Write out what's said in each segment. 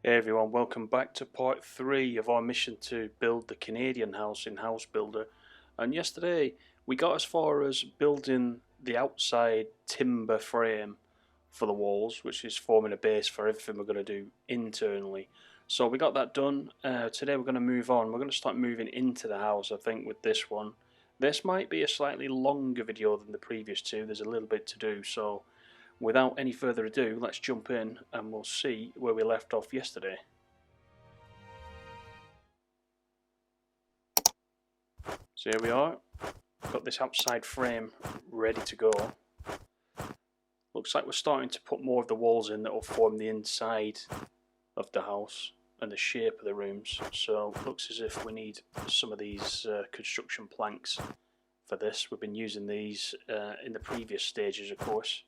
Hey everyone, welcome back to part 3 of our mission to build the Canadian house in House Builder. And yesterday we got as far as building the outside timber frame for the walls, which is forming a base for everything we're going to do internally. So we got that done. Today we're going to move on. We're going to start moving into the house, I think, with this one. This might be a slightly longer video than the previous two. There's a little bit to do, so without any further ado, let's jump in and we'll see where we left off yesterday. So here we are, got this outside frame ready to go. Looks like we're starting to put more of the walls in that will form the inside of the house and the shape of the rooms. So it looks as if we need some of these construction planks for this. We've been using these in the previous stages, of course.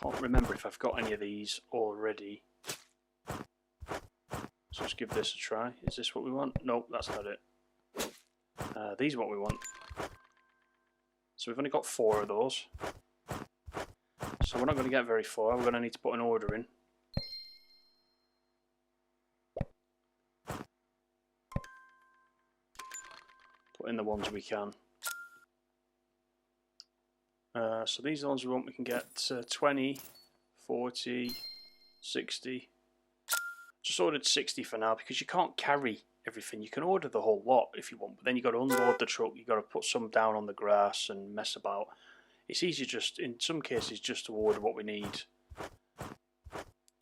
Can't remember if I've got any of these already. So let's give this a try. Is this what we want? Nope, that's not it. These are what we want. So we've only got 4 of those. So we're not going to get very far. We're going to need to put an order in. Put in the ones we can. So these are the ones we want. We can get 20, 40, 60. Just ordered 60 for now because you can't carry everything. You can order the whole lot if you want, but then you've got to unload the truck, you've got to put some down on the grass and mess about. It's easier just, in some cases, just to order what we need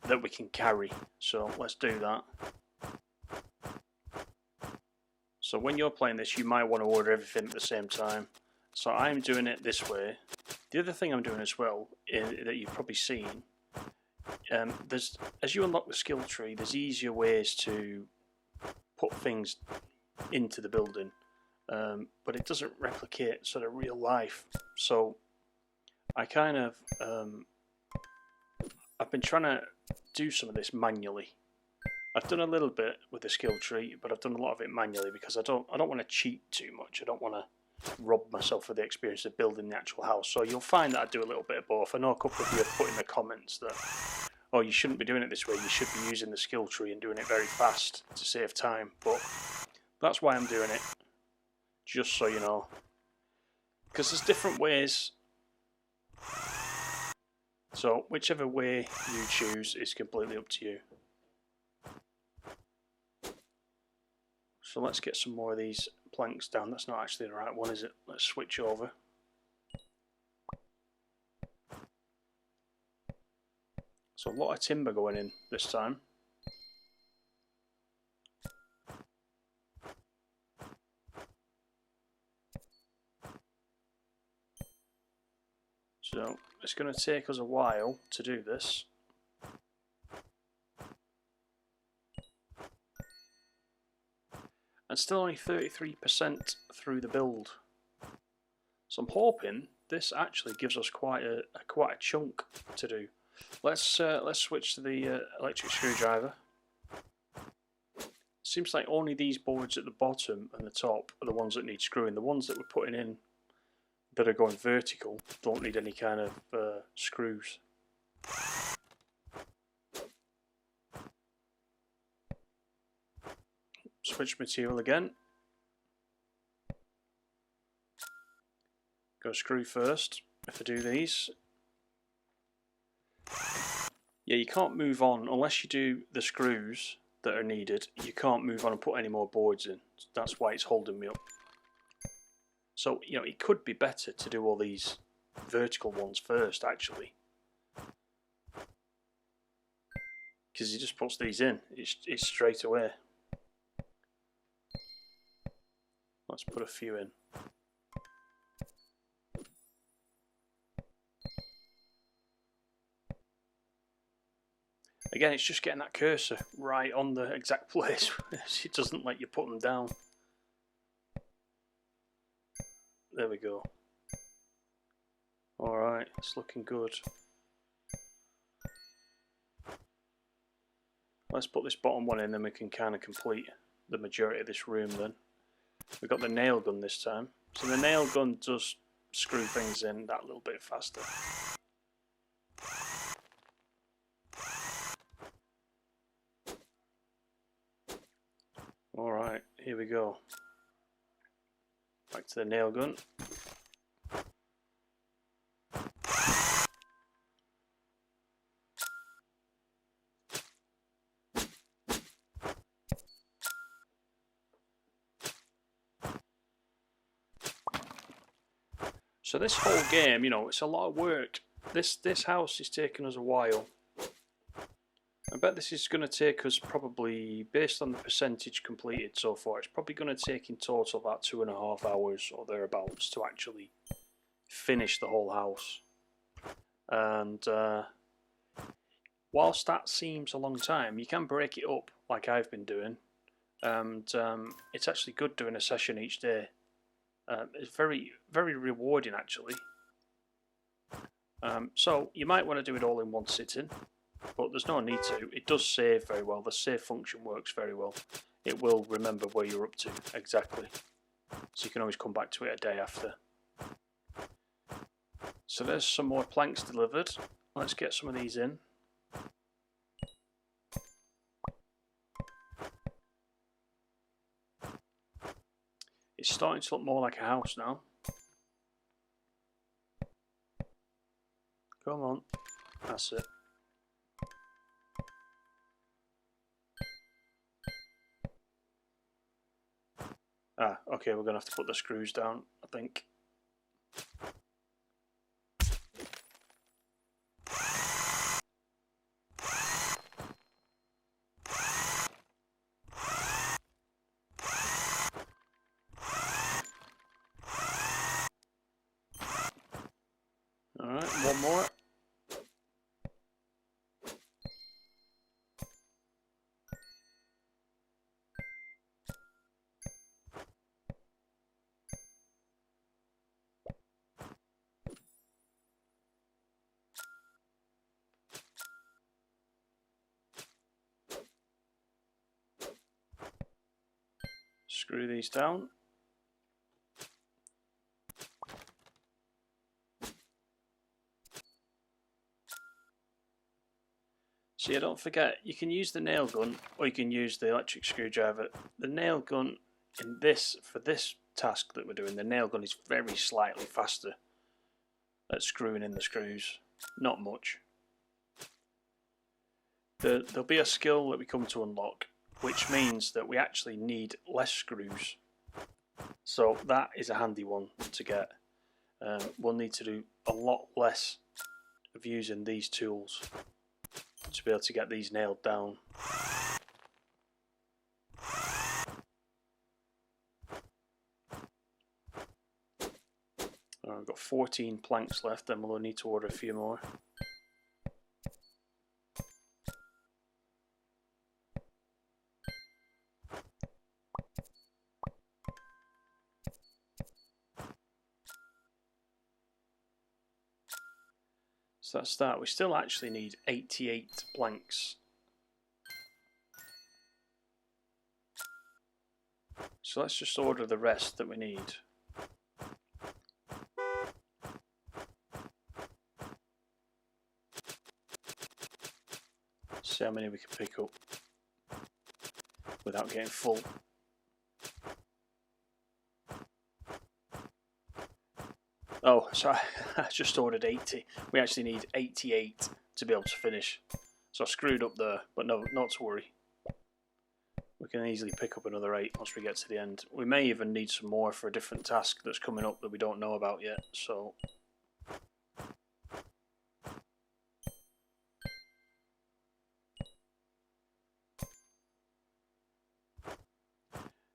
that we can carry. So let's do that. So when you're playing this, you might want to order everything at the same time. So I'm doing it this way. The other thing I'm doing as well, that you've probably seen, as you unlock the skill tree, there's easier ways to put things into the building, but it doesn't replicate sort of real life. So I kind of I've been trying to do some of this manually. I've done a little bit with the skill tree, but I've done a lot of it manually because I don't want to cheat too much. I don't want to rob myself of the experience of building the actual house. So you'll find that I do a little bit of both. I know a couple of you have put in the comments that, oh, you shouldn't be doing it this way, you should be using the skill tree and doing it very fast to save time, but that's why I'm doing it, just so you know, because there's different ways. So whichever way you choose is completely up to you. So let's get some more of these planks down. That's not actually the right one, is it? Let's switch over. So a lot of timber going in this time. So it's going to take us a while to do this. And still only 33% through the build. So I'm hoping this actually gives us quite a chunk to do. Let's switch to the electric screwdriver. Seems like only these boards at the bottom and the top are the ones that need screwing. The ones that we're putting in that are going vertical don't need any kind of screws. Switch material again. Go screw first if I do these. Yeah, you can't move on unless you do the screws that are needed. You can't move on and put any more boards in. That's why it's holding me up. So, you know, it could be better to do all these vertical ones first, actually. Because he just puts these in. It's straight away. Let's put a few in. Again, it's just getting that cursor right on the exact place. It doesn't let you put them down. There we go. Alright, it's looking good. Let's put this bottom one in, then we can kind of complete the majority of this room then. We've got the nail gun this time. So the nail gun does screw things in that little bit faster. we go. Back to the nail gun. So this whole game, you know, it's a lot of work. This house is taking us a while. I bet this is going to take us probably, based on the percentage completed so far, it's probably going to take in total about 2.5 hours or thereabouts to actually finish the whole house. And whilst that seems a long time, you can break it up like I've been doing. And it's actually good doing a session each day. It's very, very rewarding actually. So you might want to do it all in one sitting, but there's no need to. It does save very well. The save function works very well. It will remember where you're up to exactly, so you can always come back to it a day after. So there's some more planks delivered. Let's get some of these in. It's starting to look more like a house now. Come on, that's it. Ah, okay, we're going to have to put the screws down, I think. Alright, one more. Screw these down. So yeah, don't forget, you can use the nail gun or you can use the electric screwdriver. The nail gun in this, for this task that we're doing, the nail gun is very slightly faster at screwing in the screws. Not much. There'll be a skill that we come to unlock, which means that we actually need less screws. So that is a handy one to get. We'll need to do a lot less of using these tools to be able to get these nailed down. I've got 14 planks left, then we'll need to order a few more. So that's that. We still actually need 88 planks. So let's just order the rest that we need. See how many we can pick up without getting full. Oh, sorry, I just ordered 80. We actually need 88 to be able to finish. So I screwed up there, but no, not to worry. We can easily pick up another 8 once we get to the end. We may even need some more for a different task that's coming up that we don't know about yet, so...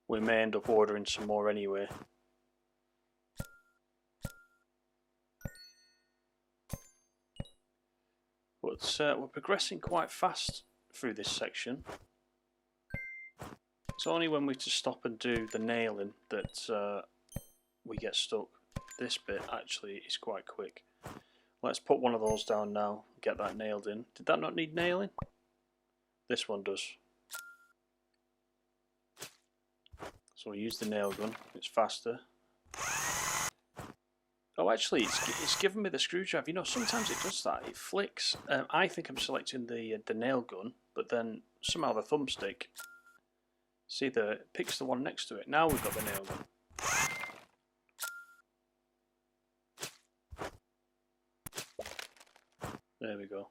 we may end up ordering some more anyway. But we're progressing quite fast through this section. It's only when we just stop and do the nailing that we get stuck. This bit actually is quite quick. Let's put one of those down now, get that nailed in. Did that not need nailing? This one does. So we'll use the nail gun, it's faster. Oh, actually, it's given me the screwdriver. You know, sometimes it does that, it flicks. I think I'm selecting the nail gun, but then somehow the thumbstick See, it picks the one next to it. Now we've got the nail gun. There we go.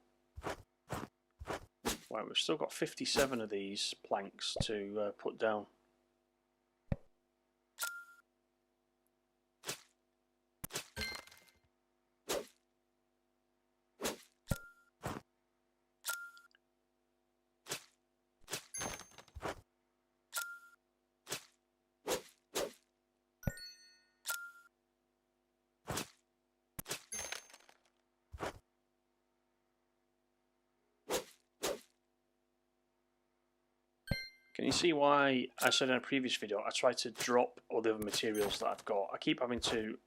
Right, we've still got 57 of these planks to put down. Can you see why I said in a previous video I try to drop all the other materials that I've got? I keep having to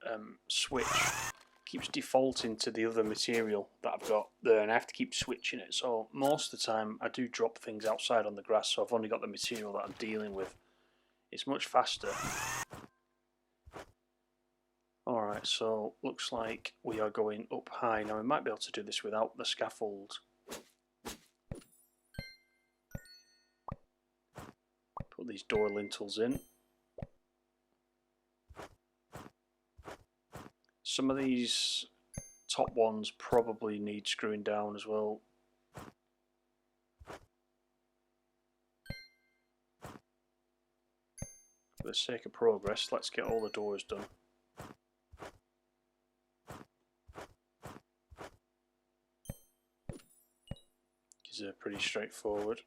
switch. It keeps defaulting to the other material that I've got there, and I have to keep switching it. So most of the time I do drop things outside on the grass, so I've only got the material that I'm dealing with. It's much faster. Alright, so looks like we are going up high. Now we might be able to do this without the scaffold. Put these door lintels in. Some of these top ones probably need screwing down as well. For the sake of progress, let's get all the doors done. These are pretty straightforward.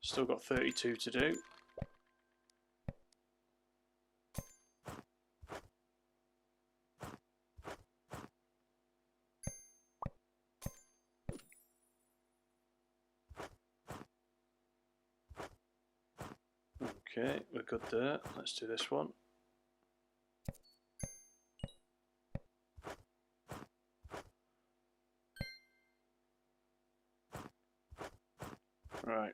Still got 32 to do. Okay, we're good there. Let's do this one. Right.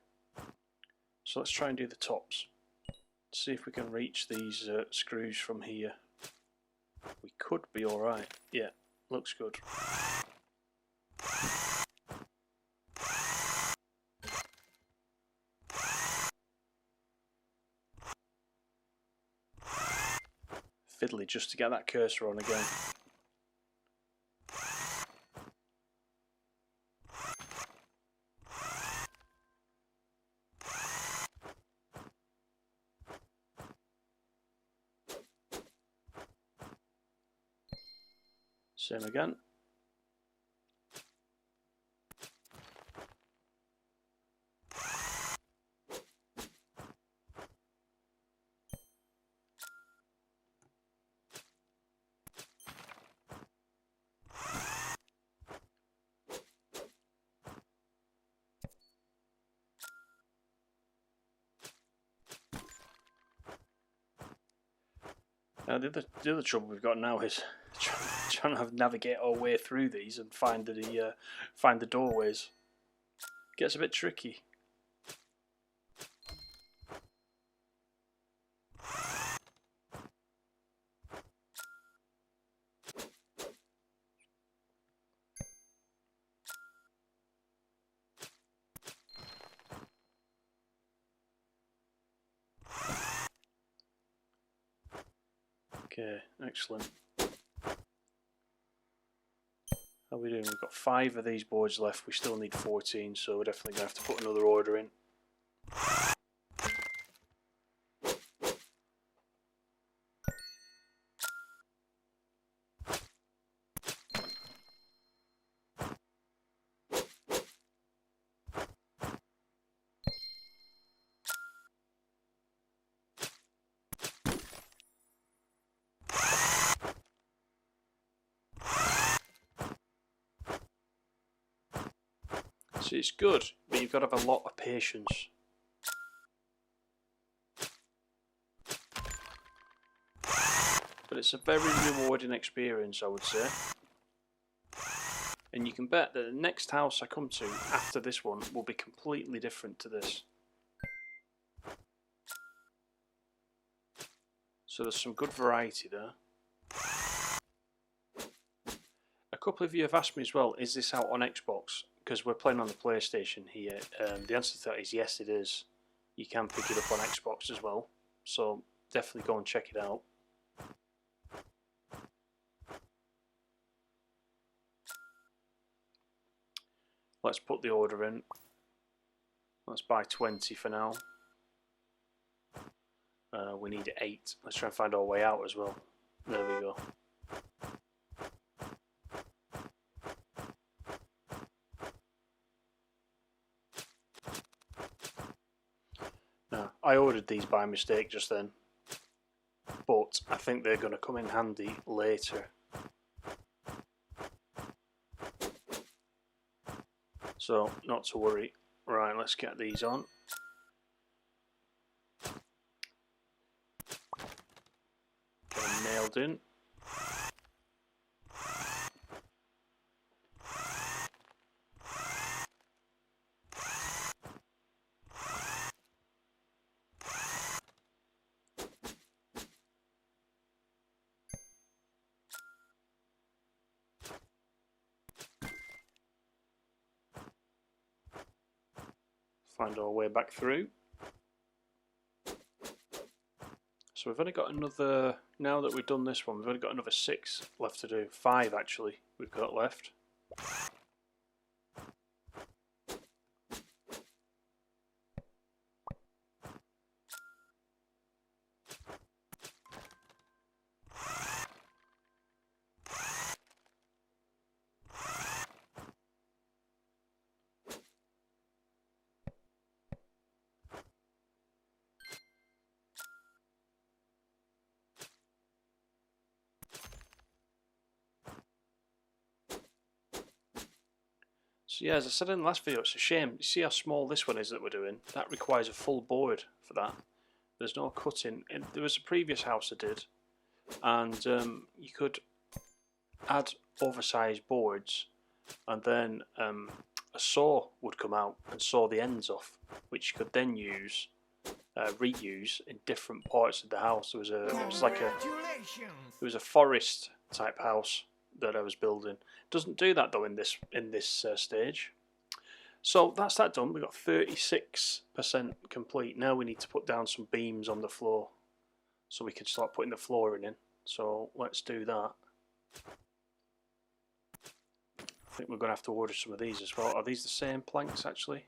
So let's try and do the tops. See if we can reach these screws from here. We could be alright. Yeah, looks good. Fiddly just to get that cursor on again. Same again. Now the other trouble we've got now is trying to navigate our way through these and find the doorways. Gets a bit tricky. Okay, excellent. How are we doing? We've got 5 of these boards left. We still need 14, so we're definitely going to have to put another order in. See, it's good, but you've got to have a lot of patience. But it's a very rewarding experience, I would say. And you can bet that the next house I come to after this one will be completely different to this. So there's some good variety there. A couple of you have asked me as well, is this out on Xbox? because we're playing on the PlayStation here, the answer to that is yes, it is. You can pick it up on Xbox as well, so definitely go and check it out. Let's put the order in. Let's buy 20 for now. We need 8. Let's try and find our way out as well. There we go. Now, I ordered these by mistake just then, but I think they're going to come in handy later. So, not to worry. Right, let's get these on. Get them nailed in. Find our way back through. So we've only got another, now that we've done this one, we've only got another 6 left to do. 5 actually we've got left. So yeah, as I said in the last video, it's a shame. You see how small this one is that we're doing? That requires a full board for that. There's no cutting. There was a previous house I did, and you could add oversized boards, and then a saw would come out and saw the ends off, which you could then use, reuse in different parts of the house. It was a forest type house that I was building. Doesn't do that though in this stage. So that's that done. We've got 36% complete. Now we need to put down some beams on the floor so we can start putting the flooring in. So let's do that. I think we're going to have to order some of these as well. Are these the same planks actually?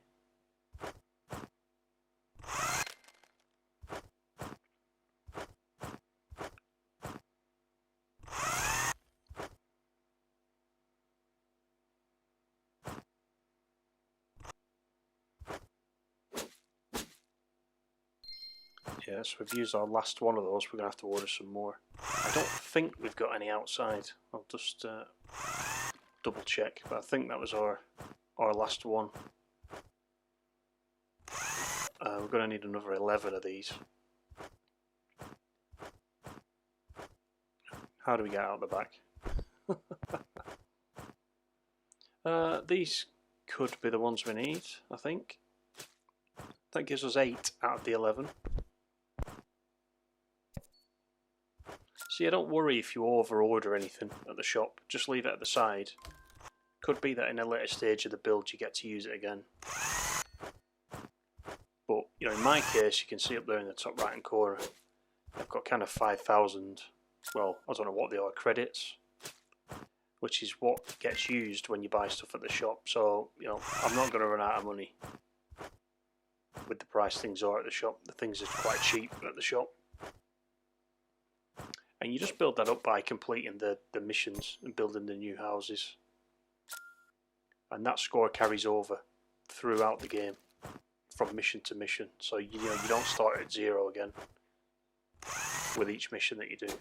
Yes, we've used our last one of those. We're going to have to order some more. I don't think we've got any outside. I'll just double check, but I think that was our last one. We're going to need another 11 of these. How do we get out the back? These could be the ones we need, I think. That gives us 8 out of the 11. So yeah, don't worry if you over order anything at the shop, just leave it at the side. Could be that in a later stage of the build you get to use it again. But you know, in my case, you can see up there in the top right hand corner, I've got kind of 5,000, well, I don't know what they are, credits, which is what gets used when you buy stuff at the shop. So you know, I'm not going to run out of money with the price things are at the shop. The things are quite cheap at the shop. And you just build that up by completing the missions and building the new houses. And that score carries over throughout the game from mission to mission. So you know, you don't start at 0 again with each mission that you do.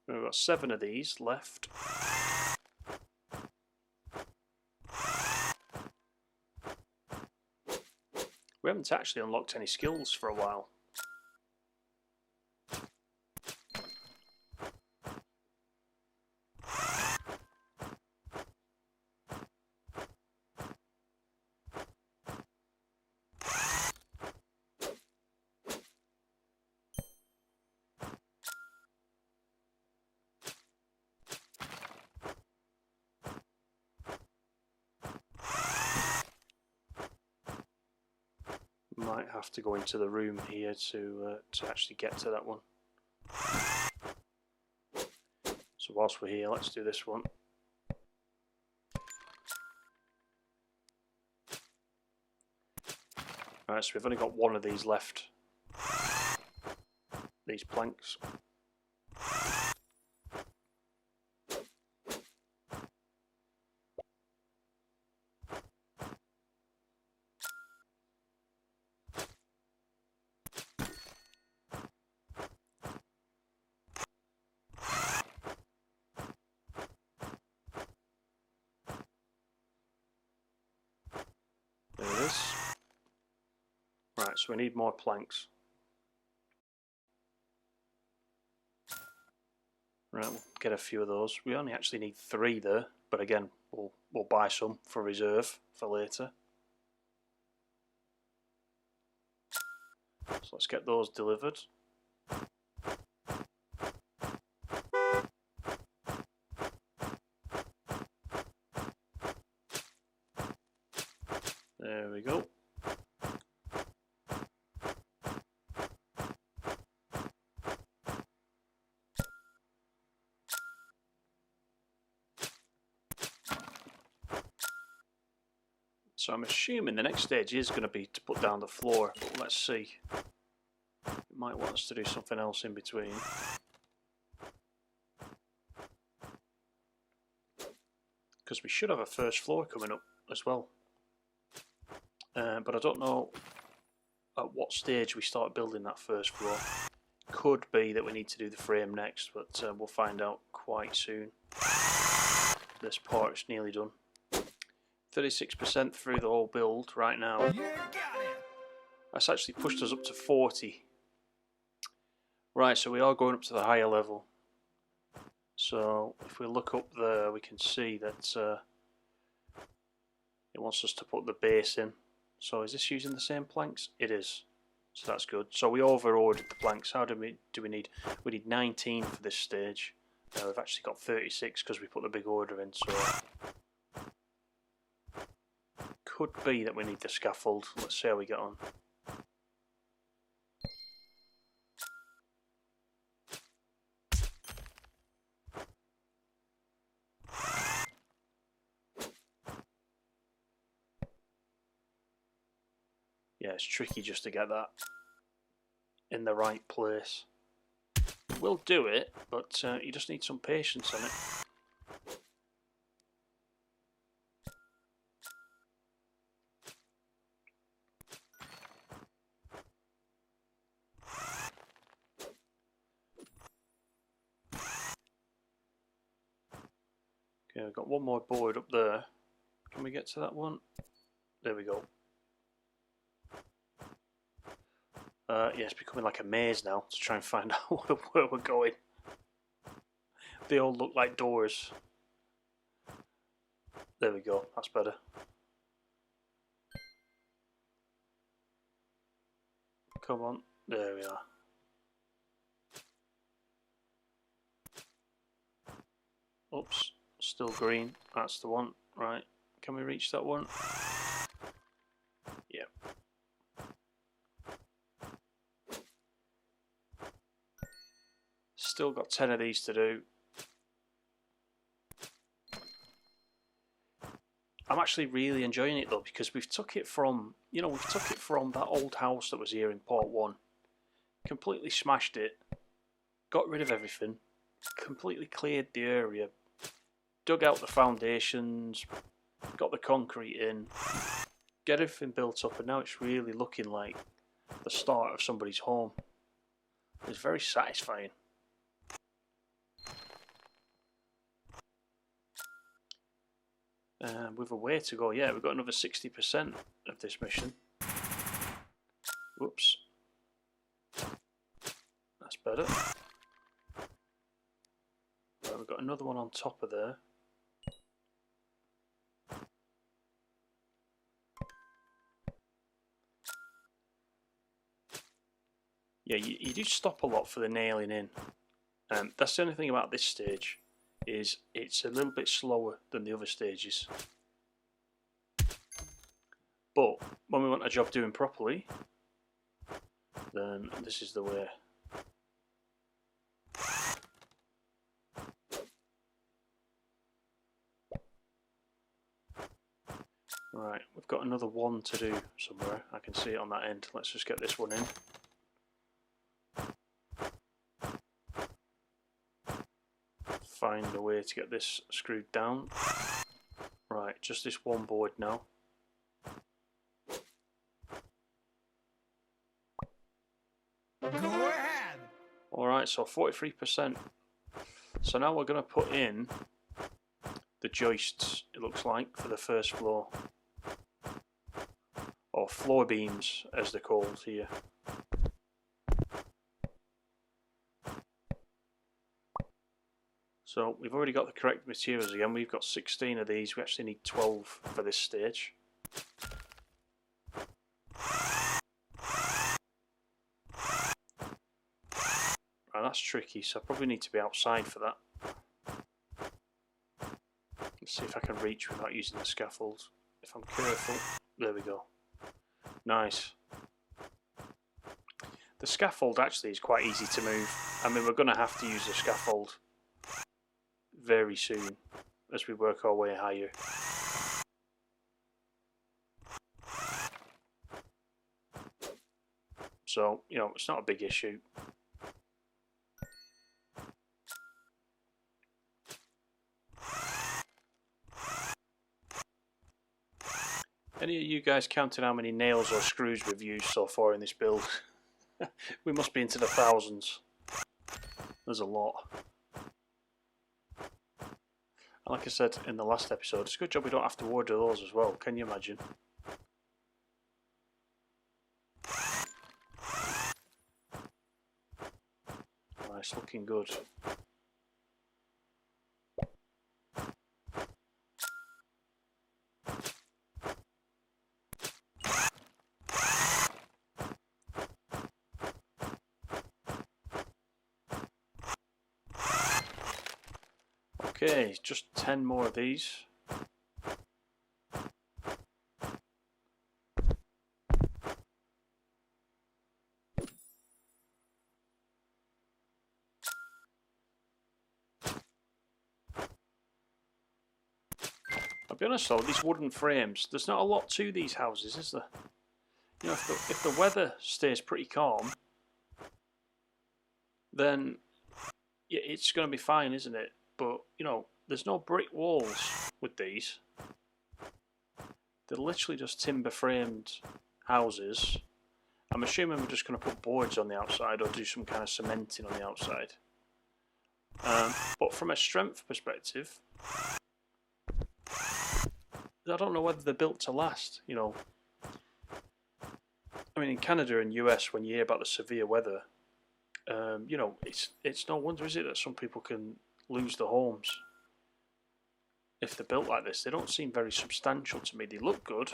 We've got 7 of these left. We haven't actually unlocked any skills for a while. might have to go into the room here to actually get to that one. So whilst we're here, let's do this one. Right, so we've only got one of these left. These planks. There it is. Right, so we need more planks. Right, we'll get a few of those. We only actually need 3 there, but again, we'll buy some for reserve for later. So let's get those delivered. There we go. So I'm assuming the next stage is going to be to put down the floor, but let's see. It might want us to do something else in between. Because we should have a first floor coming up as well. But I don't know at what stage we start building that first floor. Could be that we need to do the frame next, but we'll find out quite soon. This part is nearly done. 36% through the whole build right now. That's actually pushed us up to 40. Right, so we are going up to the higher level. So if we look up there, we can see that it wants us to put the base in. So is this using the same planks? It is. So that's good. So we over-ordered the planks. How do we need? We need 19 for this stage. We've actually got 36 because we put the big order in. So could be that we need the scaffold. Let's see how we get on. Yeah, it's tricky just to get that in the right place. We'll do it, but you just need some patience on it. Okay, I've got one more board up there. Can we get to that one? There we go. Yeah, it's becoming like a maze now to try and find out where we're going. They all look like doors. There we go, that's better. Come on, there we are. Oops, still green, that's the one. Right, can we reach that one? Yeah. Still got 10 of these to do. I'm actually really enjoying it though, because we've took it from, that old house that was here in part 1. Completely smashed it, got rid of everything, completely cleared the area, dug out the foundations, got the concrete in, get everything built up, and now it's really looking like the start of somebody's home. It's very satisfying. With a way to go, yeah, we've got another 60% of this mission. Whoops. That's better. Right, we've got another one on top of there. Yeah, you do stop a lot for the nailing in. That's the only thing about this stage, is it's a little bit slower than the other stages. But when we want a job doing properly, then this is the way. Right, we've got another one to do somewhere. I can see it on that end. Let's just get this one in. Find a way to get this screwed down. Right, just this one board now. Go ahead. Alright, so 43%. So now we're going to put in the joists, it looks like, for the first floor. Or floor beams, as they're called here. So we've already got the correct materials again. We've got 16 of these. We actually need 12 for this stage. Right, that's tricky, so I probably need to be outside for that. Let's see if I can reach without using the scaffold. If I'm careful. There we go. Nice. The scaffold actually is quite easy to move. I mean, we're going to have to use the scaffold very soon as we work our way higher. So, you know, it's not a big issue. Any of you guys counted how many nails or screws we've used so far in this build? We must be into the thousands. There's a lot. Like I said in the last episode, it's a good job we don't have to order those as well. Can you imagine? Nice, looking good. Okay, just 10 more of these. I'll be honest though, these wooden frames, there's not a lot to these houses, is there? You know, if the weather stays pretty calm, then yeah, it's going to be fine, isn't it? But, you know, there's no brick walls with these. They're literally just timber framed houses. I'm assuming we're just going to put boards on the outside or do some kind of cementing on the outside. But from a strength perspective, I don't know whether they're built to last, you know. I mean, in Canada and US, when you hear about the severe weather, you know, it's no wonder, is it, that some people can lose their homes if they're built like this. They don't seem very substantial to me. They look good.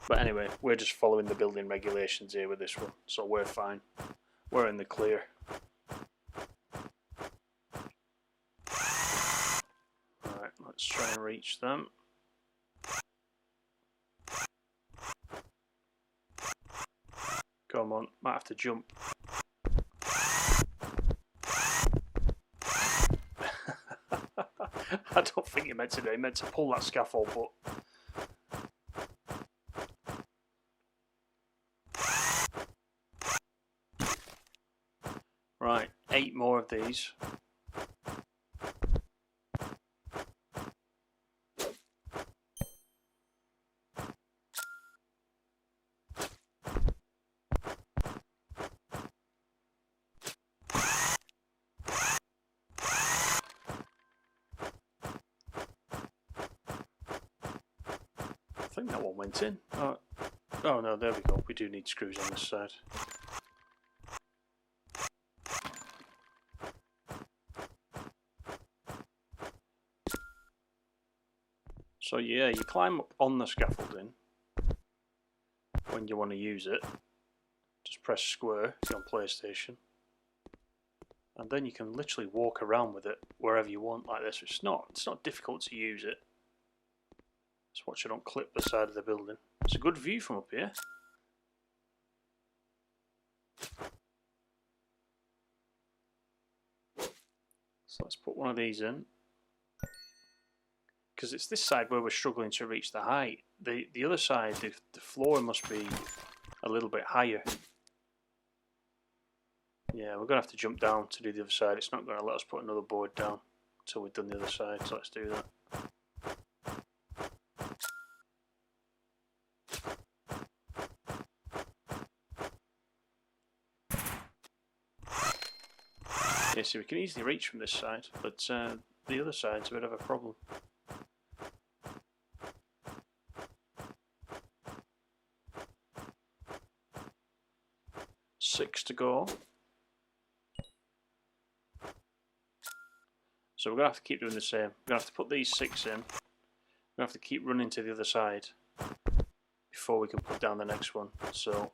But anyway, we're just following the building regulations here with this one, so we're fine. We're in the clear. Right, let's try and reach them. Come on, might have to jump. I don't think you meant to do it. You meant to pull that scaffold, but right, 8 more of these. I think that one went in. Oh no, there we go. We do need screws on this side. So yeah, you climb up on the scaffolding when you want to use it. Just press square if you're on PlayStation. and then you can literally walk around with it wherever you want like this. It's not difficult to use it. Just watch it don't clip the side of the building. It's a good view from up here. So let's put one of these in, because it's this side where we're struggling to reach the height. The other side, the floor must be a little bit higher. Yeah, we're going to have to jump down to do the other side. It's not going to let us put another board down until we've done the other side, so let's do that. Yeah, see, we can easily reach from this side, but the other side's a bit of a problem. Six to go. So we're going to have to keep doing the same. We're going to have to put these 6 in. We're going to have to keep running to the other side before we can put down the next one. So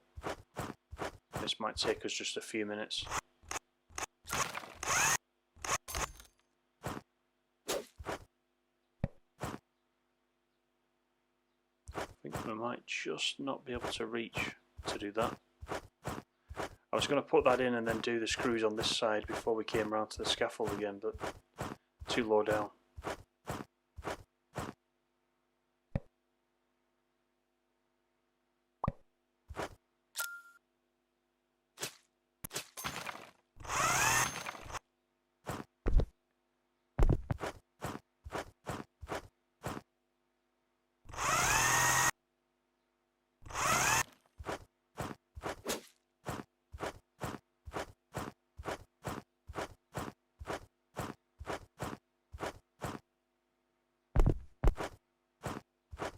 this might take us just a few minutes. I think we might just not be able to reach to do that. I was going to put that in and then do the screws on this side before we came around to the scaffold again, but too low down.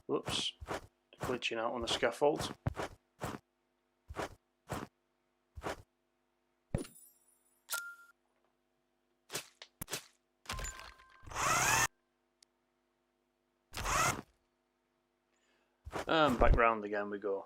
Whoops, glitching out on the scaffold. And back round again we go.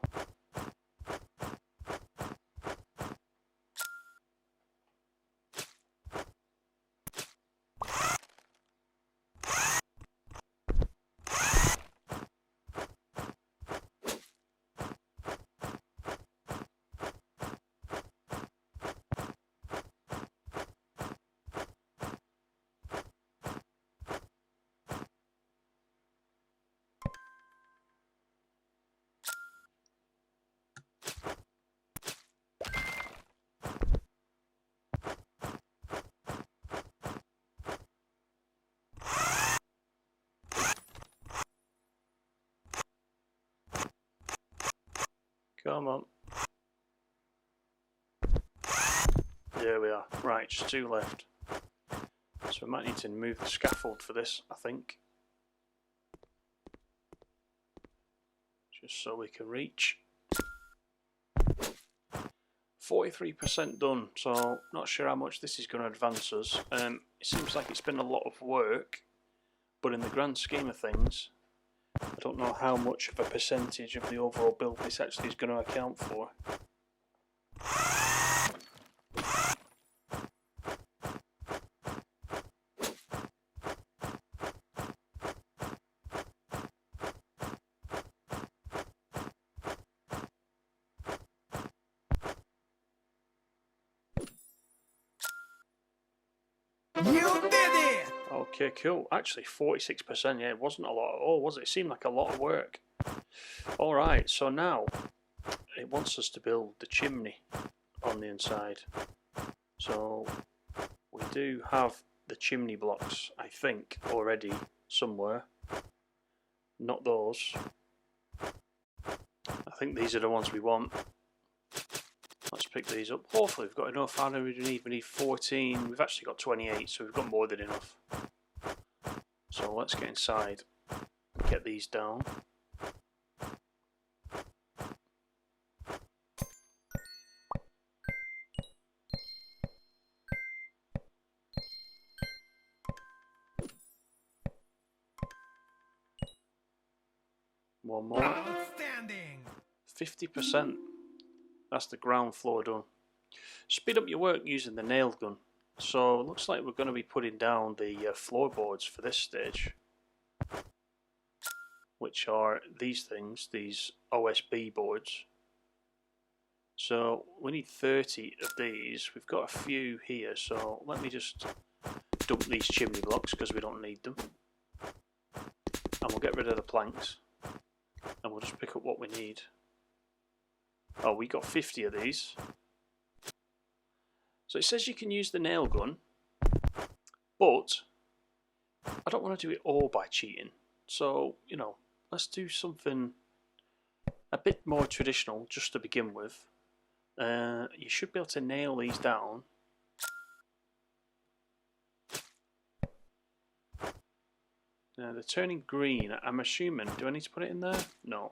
Come on. There we are. Right, just 2 left. So we might need to move the scaffold for this, I think. Just so we can reach. 43% done, so not sure how much this is going to advance us. It seems like it's been a lot of work, but in the grand scheme of things, I don't know how much of a percentage of the overall build this actually is going to account for. You did it! Okay, cool. Actually, 46%, yeah, it wasn't a lot at all, was it? It seemed like a lot of work. Alright, so now it wants us to build the chimney on the inside. So we do have the chimney blocks, I think, already somewhere. Not those. I think these are the ones we want. Let's pick these up. Hopefully we've got enough. How many do we need? We need 14. We've actually got 28, so we've got more than enough. So let's get inside and get these down. One more. Outstanding! 50%. That's the ground floor done. Speed up your work using the nail gun. So it looks like we're going to be putting down the floorboards for this stage, which are these things, these OSB boards. So we need 30 of these. We've got a few here, so let me just dump these chimney blocks because we don't need them. And we'll get rid of the planks. And we'll just pick up what we need. Oh, we got 50 of these. So it says you can use the nail gun, but I don't want to do it all by cheating. So, you know, let's do something a bit more traditional just to begin with. You should be able to nail these down. Now they're turning green. I'm assuming, do I need to put it in there? No.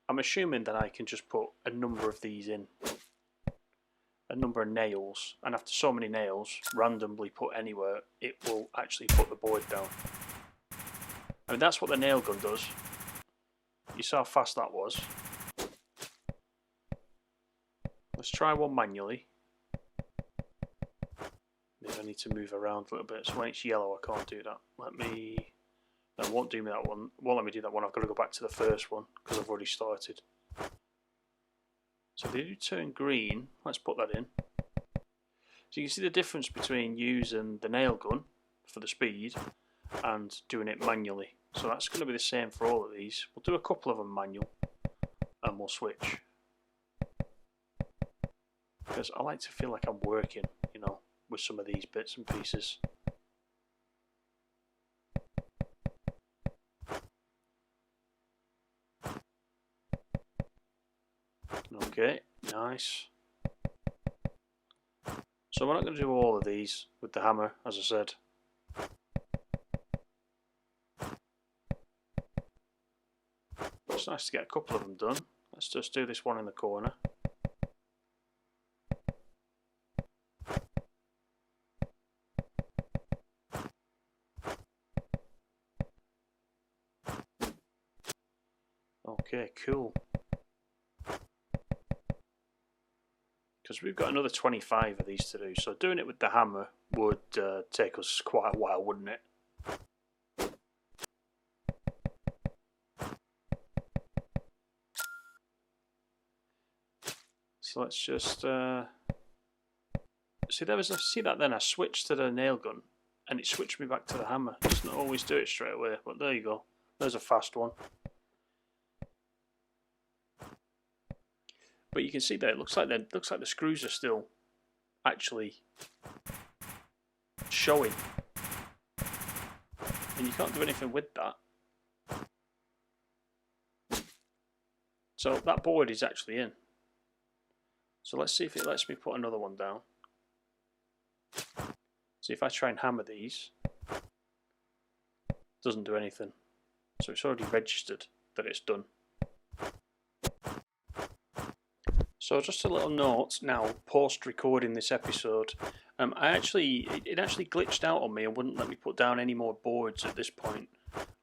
I'm assuming that I can just put a number of these in. A number of nails. And after so many nails, randomly put anywhere, it will actually put the board down. I mean, that's what the nail gun does. You saw how fast that was. Let's try one manually. Maybe I need to move around a little bit. So when it's yellow, I can't do that. Let me... No, it won't do me that one. Won't let me do that one. I've got to go back to the first one because I've already started. So they do turn green. Let's put that in. So you can see the difference between using the nail gun for the speed and doing it manually. So that's going to be the same for all of these. We'll do a couple of them manual and we'll switch. Because I like to feel like I'm working, you know, with some of these bits and pieces. Okay, nice. So we're not going to do all of these with the hammer, as I said. But it's nice to get a couple of them done. Let's just do this one in the corner. Okay, cool. Because we've got another 25 of these to do, so doing it with the hammer would take us quite a while, wouldn't it? So let's just see. See that then I switched to the nail gun, and it switched me back to the hammer. It doesn't always do it straight away, but there you go. There's a fast one. But you can see that it looks like the screws are still actually showing, and you can't do anything with that. So that board is actually in. So let's see if it lets me put another one down. See if I try and hammer these, it doesn't do anything. So it's already registered that it's done. So just a little note now, post recording this episode, it actually glitched out on me and wouldn't let me put down any more boards at this point.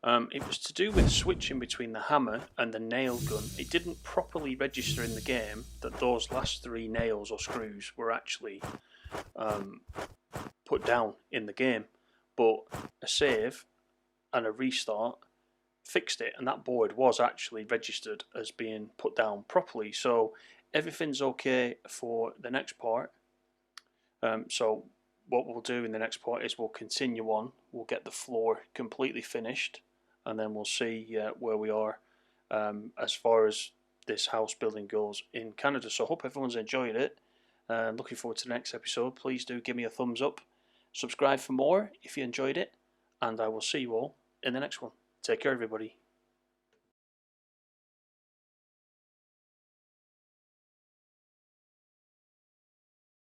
It was to do with switching between the hammer and the nail gun. It didn't properly register in the game that those last 3 nails or screws were actually put down in the game, but a save and a restart fixed it, and that board was actually registered as being put down properly. So everything's okay for the next part. So what we'll do in the next part is we'll continue on. We'll get the floor completely finished, and then we'll see where we are as far as this house building goes in Canada. So I hope everyone's enjoyed it. Looking forward to the next episode. Please do give me a thumbs up. Subscribe for more if you enjoyed it, and I will see you all in the next one. Take care, everybody.